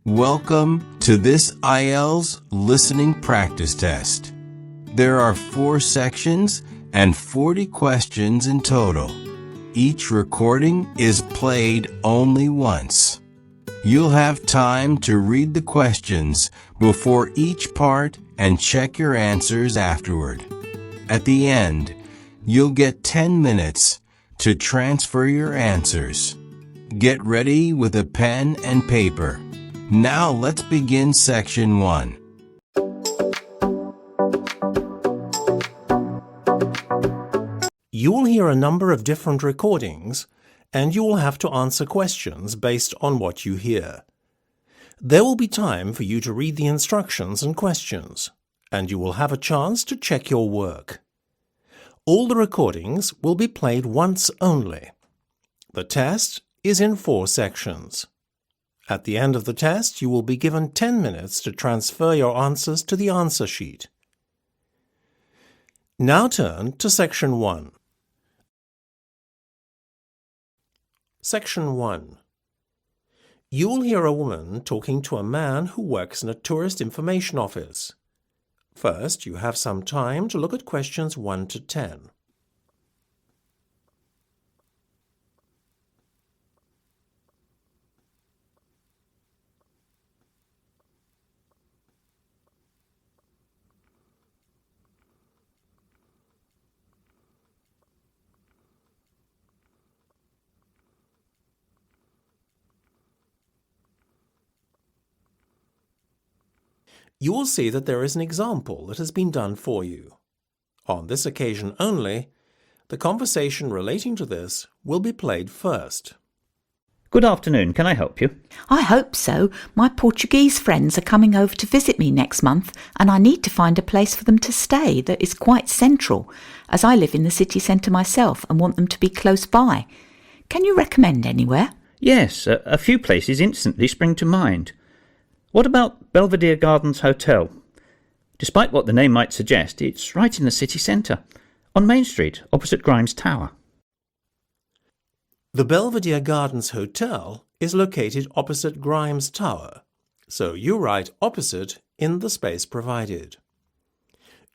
Welcome to this IELTS listening practice test. There are 4 sections and 40 questions in total. Each recording is played only once. You'll have time to read the questions before each part and check your answers afterward. At the end, you'll get 10 minutes to transfer your answers. Get ready with a pen and paper. Now let's begin section 1. You will hear a number of different recordings, and you will have to answer questions based on what you hear. There will be time for you to read the instructions and questions, and you will have a chance to check your work. All the recordings will be played once only. The test is in 4 sections. At the end of the test, you will be given 10 minutes to transfer your answers to the answer sheet. Now turn to Section 1. Section 1. You will hear a woman talking to a man who works in a tourist information office. First, you have some time to look at questions 1 to 10. You will see that there is an example that has been done for you. On this occasion only, the conversation relating to this will be played first. Good afternoon, can I help you? I hope so. My Portuguese friends are coming over to visit me next month, and I need to find a place for them to stay that is quite central, as I live in the city centre myself and want them to be close by. Can you recommend anywhere? Yes, a few places instantly spring to mind. What about Belvedere Gardens Hotel? Despite what the name might suggest, it's right in the city centre, on Main Street, opposite Grimes Tower. The Belvedere Gardens Hotel is located opposite Grimes Tower, so you write opposite in the space provided.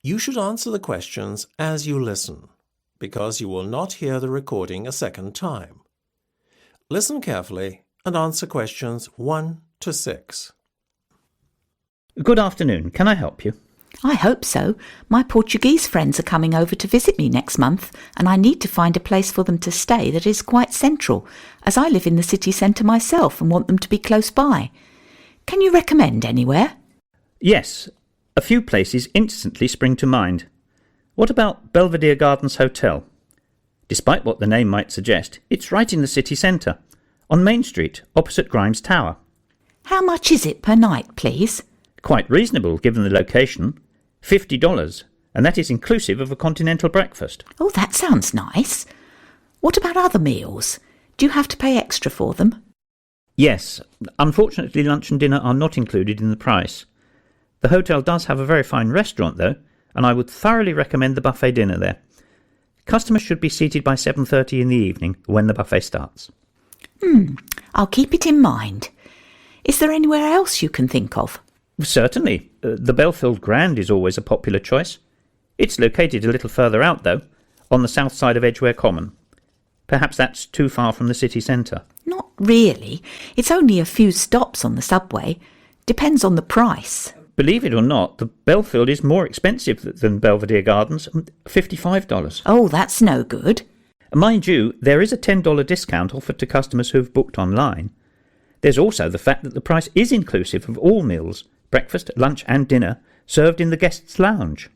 You should answer the questions as you listen, because you will not hear the recording a second time. Listen carefully and answer questions 1 to 6. Good afternoon, can I help you? I hope so. My Portuguese friends are coming over to visit me next month, and I need to find a place for them to stay that is quite central, as I live in the city centre myself and want them to be close by. Can you recommend anywhere? Yes, a few places instantly spring to mind. What about Belvedere Gardens Hotel? Despite what the name might suggest, it's right in the city centre, on Main Street, opposite Grimes Tower. How much is it per night, please? Quite reasonable given the location, $50, and that is inclusive of a continental breakfast. Oh, that sounds nice. What about other meals? Do you have to pay extra for them? Yes, unfortunately lunch and dinner are not included in the price. The hotel does have a very fine restaurant though, and I would thoroughly recommend the buffet dinner there. Customers should be seated by 7:30 in the evening when the buffet starts. I'll keep it in mind. Is there anywhere else you can think of? Certainly. The Belfield Grand is always a popular choice. It's located a little further out, though, on the south side of Edgware Common. Perhaps that's too far from the city centre. Not really. It's only a few stops on the subway. Depends on the price. Believe it or not, the Belfield is more expensive than Belvedere Gardens, $55. Oh, that's no good. Mind you, there is a $10 discount offered to customers who've booked online. There's also the fact that the price is inclusive of all meals, breakfast, lunch and dinner, served in the guest's lounge.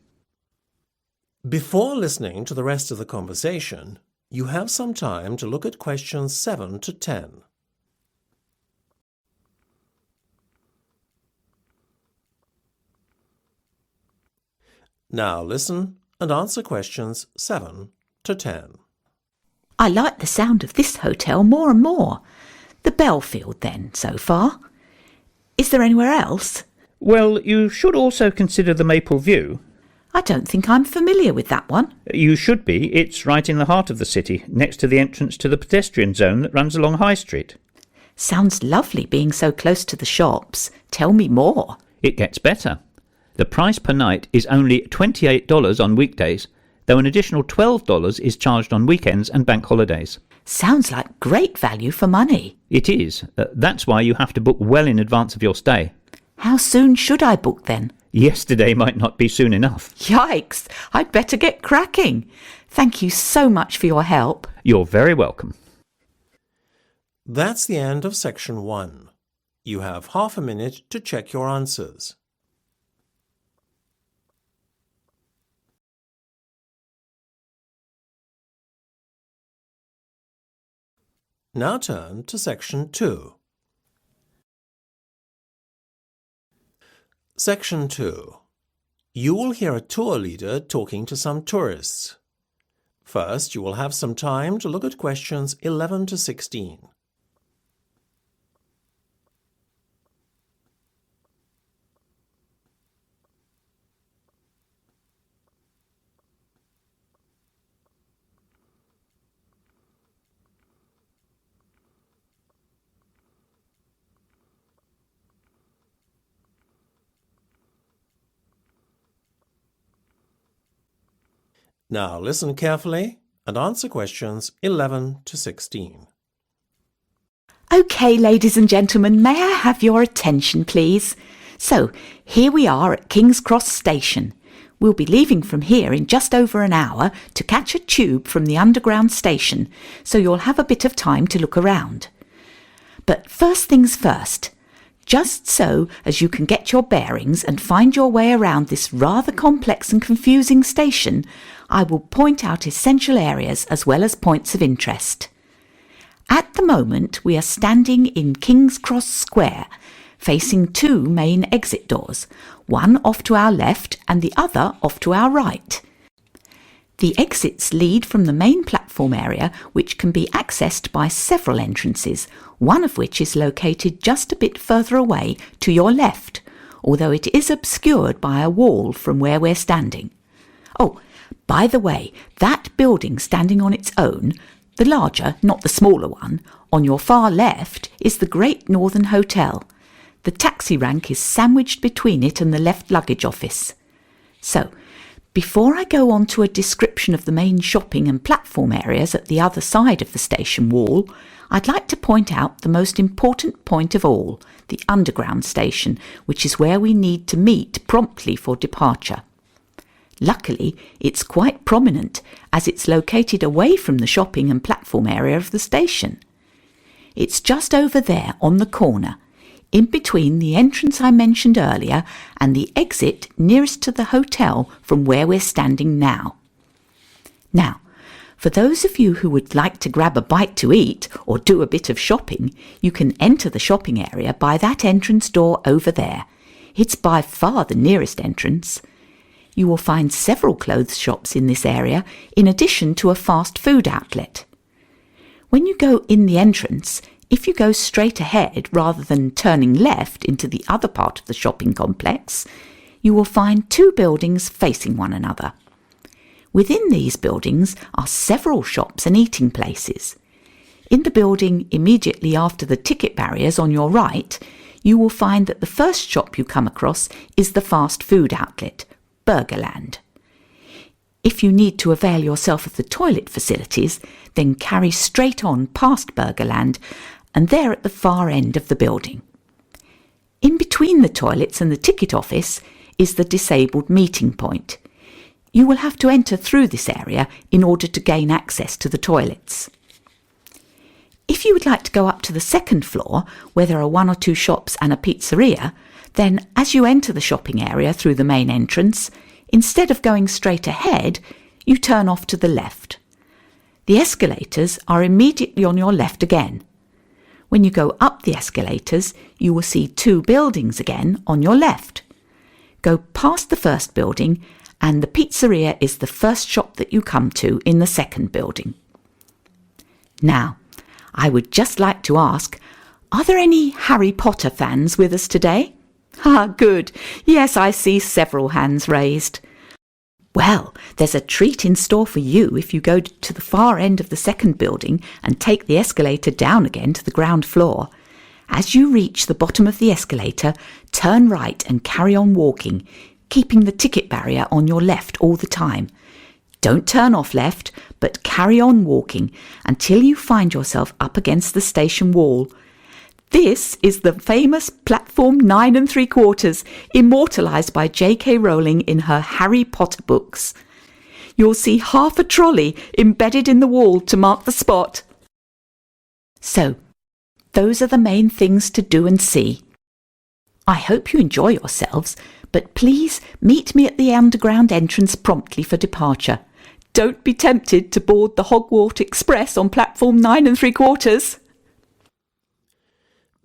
Before listening to the rest of the conversation, you have some time to look at questions 7 to 10. Now listen and answer questions 7 to 10. I like the sound of this hotel more and more. The Belfield, then, so far. Is there anywhere else? Well, you should also consider the Maple View. I don't think I'm familiar with that one. You should be. It's right in the heart of the city, next to the entrance to the pedestrian zone that runs along High Street. Sounds lovely being so close to the shops. Tell me more. It gets better. The price per night is only $28 on weekdays, though an additional $12 is charged on weekends and bank holidays. Sounds like great value for money. It is. That's why you have to book well in advance of your stay. How soon should I book then? Yesterday might not be soon enough. Yikes! I'd better get cracking. Thank you so much for your help. You're very welcome. That's the end of section 1. You have half a minute to check your answers. Now turn to section 2. Section 2. You will hear a tour leader talking to some tourists. First, you will have some time to look at questions 11 to 16. Now listen carefully and answer questions 11 to 16. OK, ladies and gentlemen, may I have your attention, please? So, here we are at King's Cross Station. We'll be leaving from here in just over an hour to catch a tube from the underground station, so you'll have a bit of time to look around. But first things first. Just so as you can get your bearings and find your way around this rather complex and confusing station, I will point out essential areas as well as points of interest. At the moment, we are standing in King's Cross Square, facing two main exit doors, one off to our left and the other off to our right. The exits lead from the main platform area, which can be accessed by several entrances, one of which is located just a bit further away to your left, although it is obscured by a wall from where we're standing. Oh, by the way, that building standing on its own, the larger, not the smaller one, on your far left is the Great Northern Hotel. The taxi rank is sandwiched between it and the left luggage office. So, before I go on to a description of the main shopping and platform areas at the other side of the station wall, I'd like to point out the most important point of all, the underground station, which is where we need to meet promptly for departure. Luckily, it's quite prominent as it's located away from the shopping and platform area of the station. It's just over there on the corner, in between the entrance I mentioned earlier and the exit nearest to the hotel from where we're standing now. Now, for those of you who would like to grab a bite to eat or do a bit of shopping, you can enter the shopping area by that entrance door over there. It's by far the nearest entrance. You will find several clothes shops in this area, in addition to a fast food outlet. When you go in the entrance, if you go straight ahead rather than turning left into the other part of the shopping complex, you will find two buildings facing one another. Within these buildings are several shops and eating places. In the building immediately after the ticket barriers on your right, you will find that the first shop you come across is the fast food outlet, Burgerland. If you need to avail yourself of the toilet facilities, then carry straight on past Burgerland and they're at the far end of the building. In between the toilets and the ticket office is the disabled meeting point. You will have to enter through this area in order to gain access to the toilets. If you would like to go up to the second floor, where there are one or two shops and a pizzeria, then as you enter the shopping area through the main entrance, instead of going straight ahead, you turn off to the left. The escalators are immediately on your left again. When you go up the escalators, you will see two buildings again on your left. Go past the first building, and the pizzeria is the first shop that you come to in the second building. Now, I would just like to ask, are there any Harry Potter fans with us today? Ah, good. Yes, I see several hands raised. Well, there's a treat in store for you if you go to the far end of the second building and take the escalator down again to the ground floor. As you reach the bottom of the escalator, turn right and carry on walking, keeping the ticket barrier on your left all the time. Don't turn off left, but carry on walking until you find yourself up against the station wall. This is the famous platform 9 3/4, immortalised by J.K. Rowling in her Harry Potter books. You'll see half a trolley embedded in the wall to mark the spot. So, those are the main things to do and see. I hope you enjoy yourselves, but please meet me at the underground entrance promptly for departure. Don't be tempted to board the Hogwarts Express on platform 9 3/4.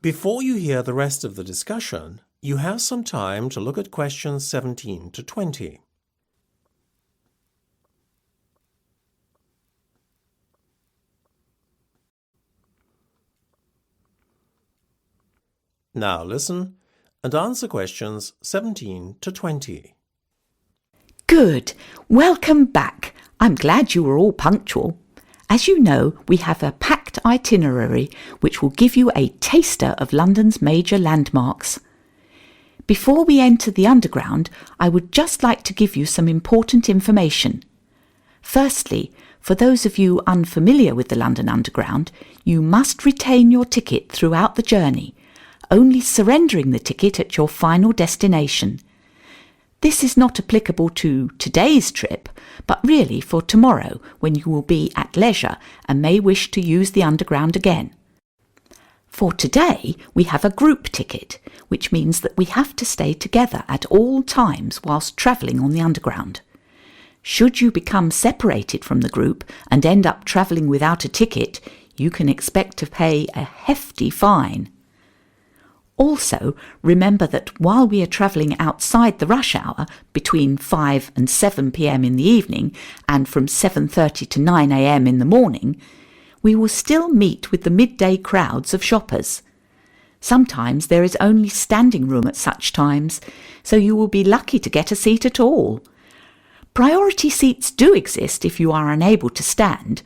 Before you hear the rest of the discussion, you have some time to look at questions 17 to 20. Now listen and answer questions 17 to 20. Good. Welcome back. I'm glad you were all punctual. As you know, we have a packed itinerary which will give you a taster of London's major landmarks. Before we enter the Underground, I would just like to give you some important information. Firstly, for those of you unfamiliar with the London Underground, you must retain your ticket throughout the journey, only surrendering the ticket at your final destination. This is not applicable to today's trip, but really for tomorrow when you will be at leisure and may wish to use the Underground again. For today, we have a group ticket, which means that we have to stay together at all times whilst travelling on the Underground. Should you become separated from the group and end up travelling without a ticket, you can expect to pay a hefty fine. Also, remember that while we are travelling outside the rush hour, between 5 and 7 p.m. in the evening and from 7:30 to 9 a.m. in the morning, we will still meet with the midday crowds of shoppers. Sometimes there is only standing room at such times, so you will be lucky to get a seat at all. Priority seats do exist if you are unable to stand,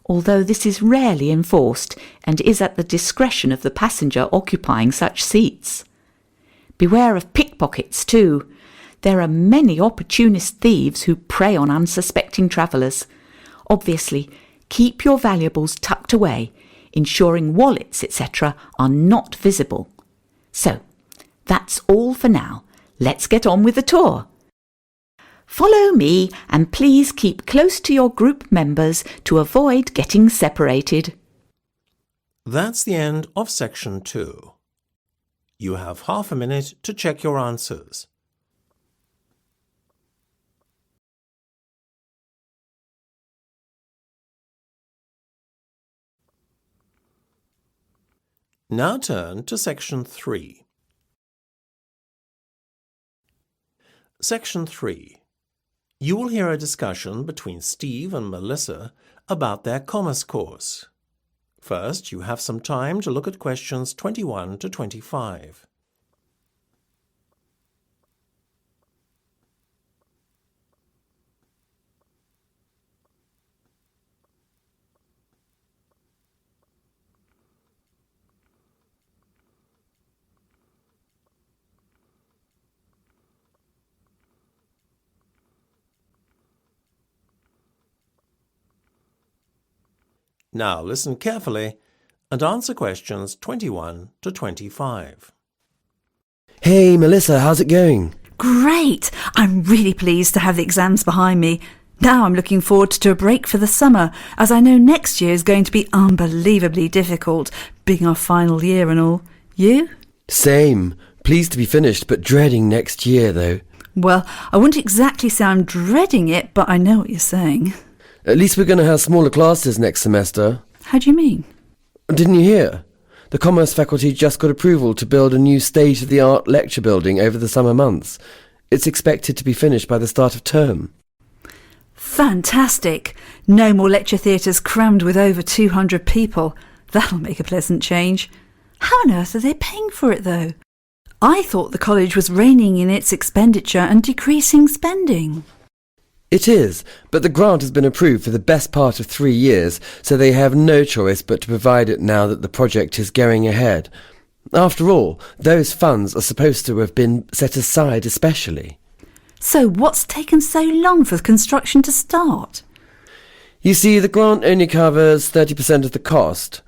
although this is rarely enforced and is at the discretion of the passenger occupying such seats. Beware of pickpockets too. There are many opportunist thieves who prey on unsuspecting travellers. Obviously, keep your valuables tucked away, ensuring wallets, etc. are not visible. So, that's all for now. Let's get on with the tour. Follow me and please keep close to your group members to avoid getting separated. That's the end of section 2. You have half a minute to check your answers. Now turn to section 3. Section 3. You will hear a discussion between Steve and Melissa about their commerce course. First, you have some time to look at questions 21 to 25. Now listen carefully and answer questions 21 to 25. Hey Melissa, how's it going? Great! I'm really pleased to have the exams behind me. Now I'm looking forward to a break for the summer, as I know next year is going to be unbelievably difficult, being our final year and all. You? Same. Pleased to be finished, but dreading next year though. Well, I wouldn't exactly say I'm dreading it, but I know what you're saying. At least we're going to have smaller classes next semester. How do you mean? Didn't you hear? The Commerce faculty just got approval to build a new state-of-the-art lecture building over the summer months. It's expected to be finished by the start of term. Fantastic! No more lecture theatres crammed with over 200 people. That'll make a pleasant change. How on earth are they paying for it, though? I thought the college was reining in its expenditure and decreasing spending. It is, but the grant has been approved for the best part of 3 years, so they have no choice but to provide it now that the project is going ahead. After all, those funds are supposed to have been set aside especially. So what's taken so long for the construction to start? You see, the grant only covers 30% of the cost.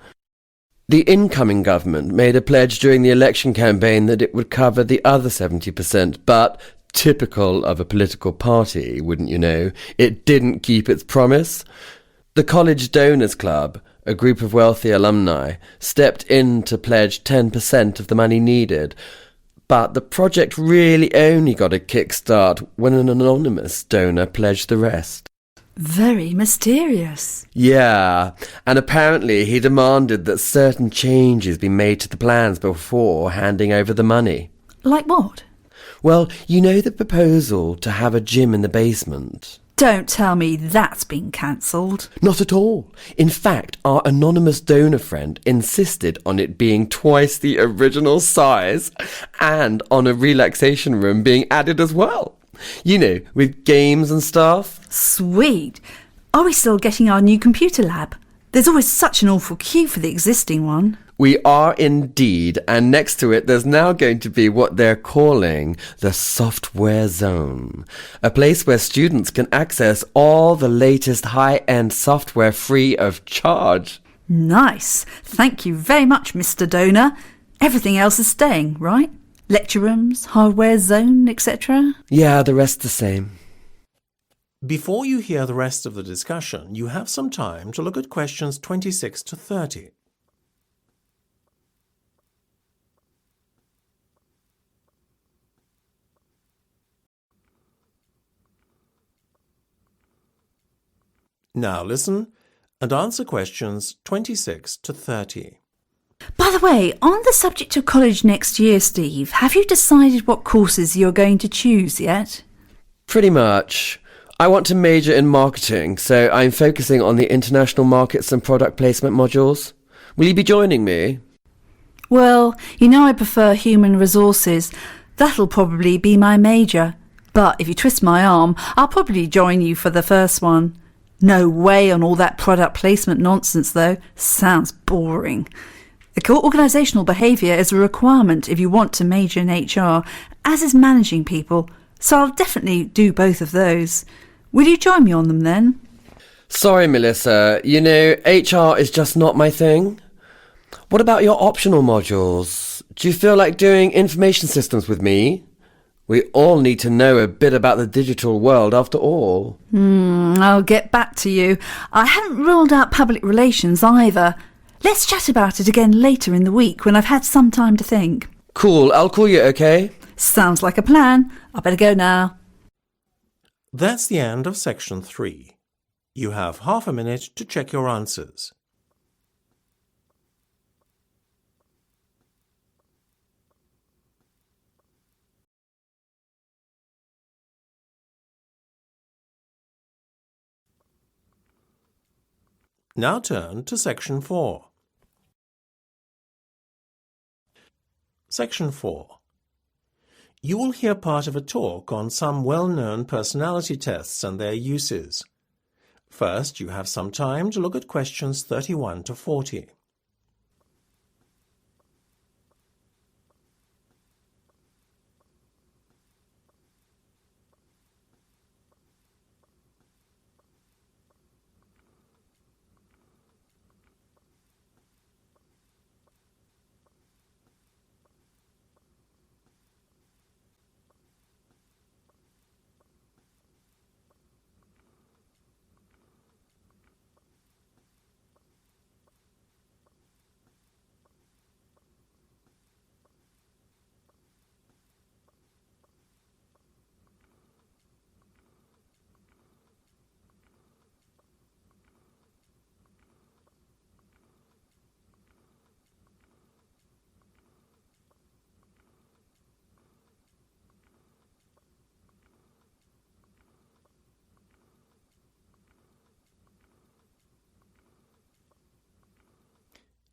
The incoming government made a pledge during the election campaign that it would cover the other 70%, but typical of a political party, wouldn't you know, it didn't keep its promise. The College Donors Club, a group of wealthy alumni, stepped in to pledge 10% of the money needed, but the project really only got a kickstart when an anonymous donor pledged the rest. Very mysterious. Yeah, and apparently he demanded that certain changes be made to the plans before handing over the money. Like what? Well, you know the proposal to have a gym in the basement? Don't tell me that's been cancelled. Not at all. In fact, our anonymous donor friend insisted on it being twice the original size and on a relaxation room being added as well. You know, with games and stuff. Sweet. Are we still getting our new computer lab? There's always such an awful queue for the existing one. We are indeed, and next to it there's now going to be what they're calling the software zone, a place where students can access all the latest high-end software free of charge. Nice. Thank you very much, Mr. Donor. Everything else is staying, right? Lecture rooms, hardware zone, etc.? Yeah, the rest the same. Before you hear the rest of the discussion, you have some time to look at questions 26 to 30. Now listen and answer questions 26 to 30. By the way, on the subject of college next year, Steve, have you decided what courses you're going to choose yet? Pretty much. I want to major in marketing, so I'm focusing on the international markets and product placement modules. Will you be joining me? Well, you know I prefer human resources. That'll probably be my major. But if you twist my arm, I'll probably join you for the first one. No way on all that product placement nonsense, though. Sounds boring. Organisational behaviour is a requirement if you want to major in HR, as is managing people, so I'll definitely do both of those. Will you join me on them then? Sorry, Melissa. You know, HR is just not my thing. What about your optional modules? Do you feel like doing information systems with me? We all need to know a bit about the digital world after all. I'll get back to you. I haven't ruled out public relations either. Let's chat about it again later in the week when I've had some time to think. Cool, I'll call you, okay? Sounds like a plan. I better go now. That's the end of section 3. You have half a minute to check your answers. Now turn to section 4. Section 4. You will hear part of a talk on some well-known personality tests and their uses. First, you have some time to look at questions 31 to 40.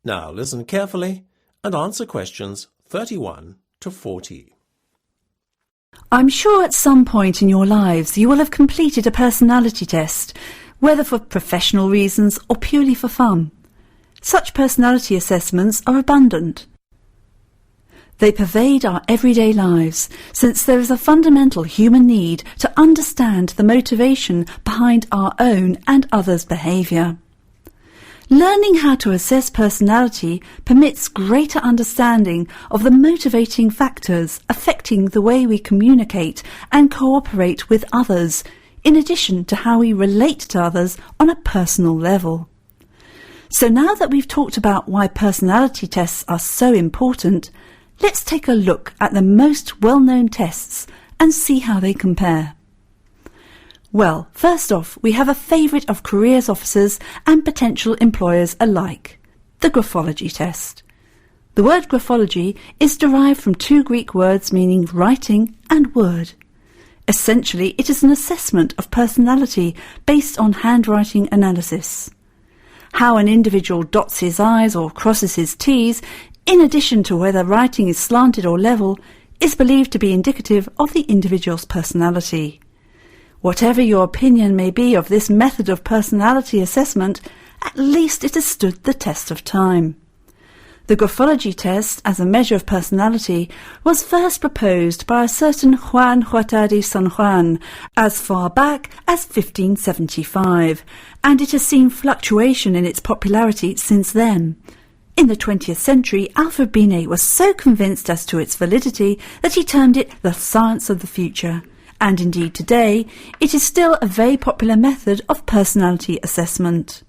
Now listen carefully and answer questions 31 to 40. I'm sure at some point in your lives you will have completed a personality test, whether for professional reasons or purely for fun. Such personality assessments are abundant. They pervade our everyday lives, since there is a fundamental human need to understand the motivation behind our own and others' behaviour. Learning how to assess personality permits greater understanding of the motivating factors affecting the way we communicate and cooperate with others, in addition to how we relate to others on a personal level. So now that we've talked about why personality tests are so important, let's take a look at the most well-known tests and see how they compare. Well, first off, we have a favourite of careers officers and potential employers alike, the graphology test. The word graphology is derived from two Greek words meaning writing and word. Essentially, it is an assessment of personality based on handwriting analysis. How an individual dots his I's or crosses his T's, in addition to whether writing is slanted or level, is believed to be indicative of the individual's personality. Whatever your opinion may be of this method of personality assessment, at least it has stood the test of time. The graphology test, as a measure of personality, was first proposed by a certain Juan Huerta de San Juan as far back as 1575, and it has seen fluctuation in its popularity since then. In the 20th century, Alfred Binet was so convinced as to its validity that he termed it the science of the future. And indeed today, it is still a very popular method of personality assessment.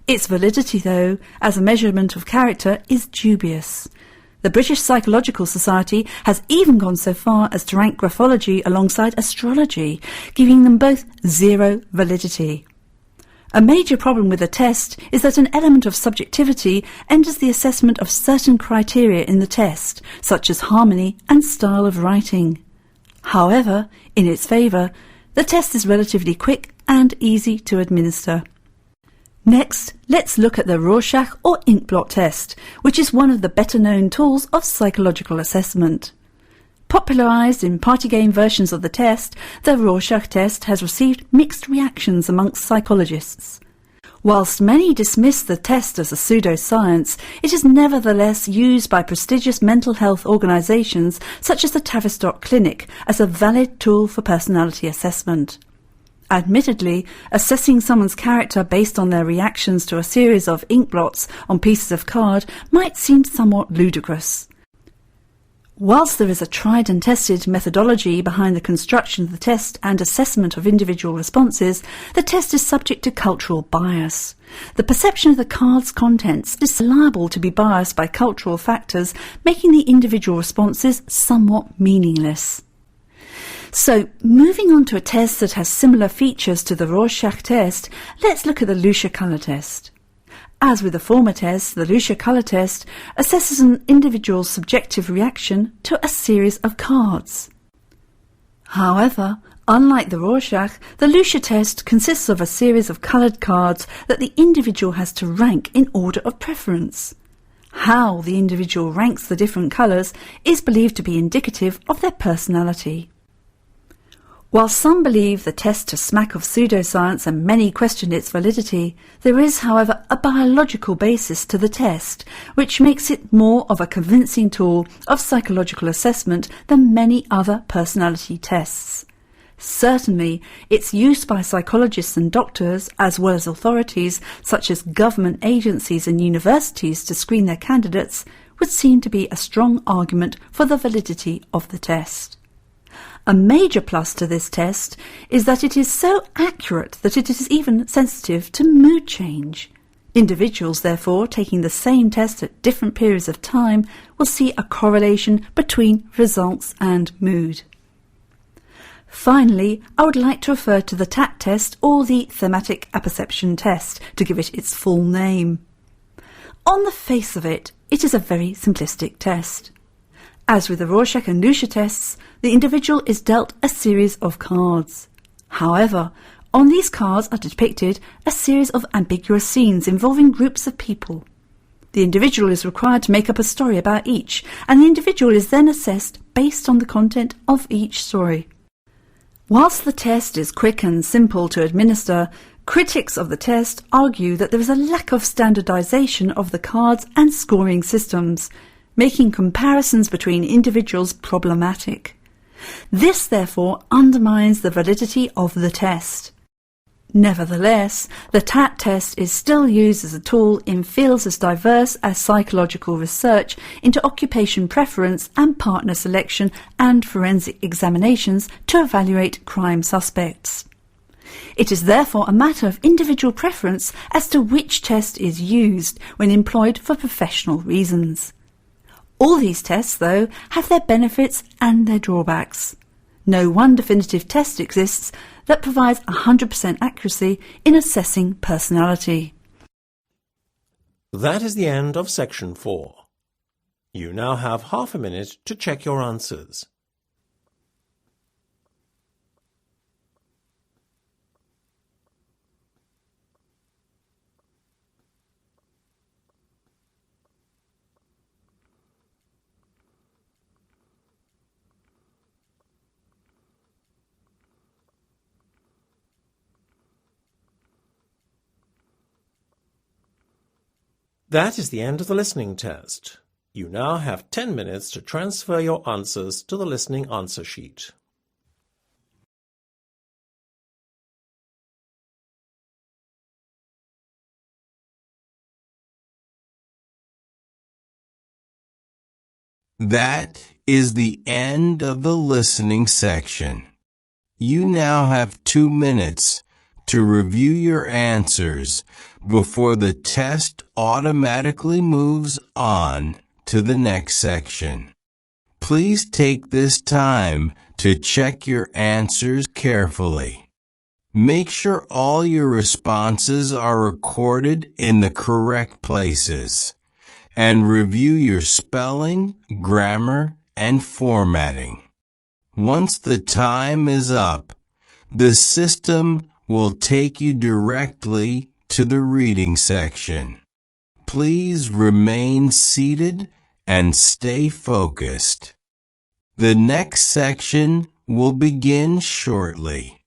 Its validity, though, as a measurement of character, is dubious. The British Psychological Society has even gone so far as to rank graphology alongside astrology, giving them both zero validity. A major problem with the test is that an element of subjectivity enters the assessment of certain criteria in the test, such as harmony and style of writing. However, in its favour, the test is relatively quick and easy to administer. Next, let's look at the Rorschach or inkblot test, which is one of the better-known tools of psychological assessment. Popularised in party game versions of the test, the Rorschach test has received mixed reactions amongst psychologists. Whilst many dismiss the test as a pseudoscience, it is nevertheless used by prestigious mental health organisations such as the Tavistock Clinic as a valid tool for personality assessment. Admittedly, assessing someone's character based on their reactions to a series of inkblots on pieces of card might seem somewhat ludicrous. Whilst there is a tried and tested methodology behind the construction of the test and assessment of individual responses, the test is subject to cultural bias. The perception of the card's contents is liable to be biased by cultural factors, making the individual responses somewhat meaningless. So, moving on to a test that has similar features to the Rorschach test, let's look at the Lucia colour test. As with the former test, the Lucia colour test assesses an individual's subjective reaction to a series of cards. However, unlike the Rorschach, the Lucia test consists of a series of coloured cards that the individual has to rank in order of preference. How the individual ranks the different colours is believed to be indicative of their personality. While some believe the test to smack of pseudoscience and many question its validity, there is, however, a biological basis to the test, which makes it more of a convincing tool of psychological assessment than many other personality tests. Certainly, its use by psychologists and doctors, as well as authorities such as government agencies and universities to screen their candidates, would seem to be a strong argument for the validity of the test. A major plus to this test is that it is so accurate that it is even sensitive to mood change. Individuals, therefore, taking the same test at different periods of time will see a correlation between results and mood. Finally, I would like to refer to the TAT test or the thematic apperception test to give it its full name. On the face of it, it is a very simplistic test. As with the Rorschach and Lucia tests, the individual is dealt a series of cards. However, on these cards are depicted a series of ambiguous scenes involving groups of people. The individual is required to make up a story about each, and the individual is then assessed based on the content of each story. Whilst the test is quick and simple to administer, critics of the test argue that there is a lack of standardisation of the cards and scoring systems. making comparisons between individuals problematic. This, therefore, undermines the validity of the test. Nevertheless, the TAT test is still used as a tool in fields as diverse as psychological research into occupation preference and partner selection and forensic examinations to evaluate crime suspects. It is therefore a matter of individual preference as to which test is used when employed for professional reasons. All these tests, though, have their benefits and their drawbacks. No one definitive test exists that provides 100% accuracy in assessing personality. That is the end of section 4. You now have half a minute to check your answers. That is the end of the listening test. You now have 10 minutes to transfer your answers to the listening answer sheet. That is the end of the listening section. You now have 2 minutes to review your answers before the test automatically moves on to the next section. Please take this time to check your answers carefully. Make sure all your responses are recorded in the correct places, and review your spelling, grammar, and formatting. Once the time is up, the system will take you directly to the reading section. Please remain seated and stay focused. The next section will begin shortly.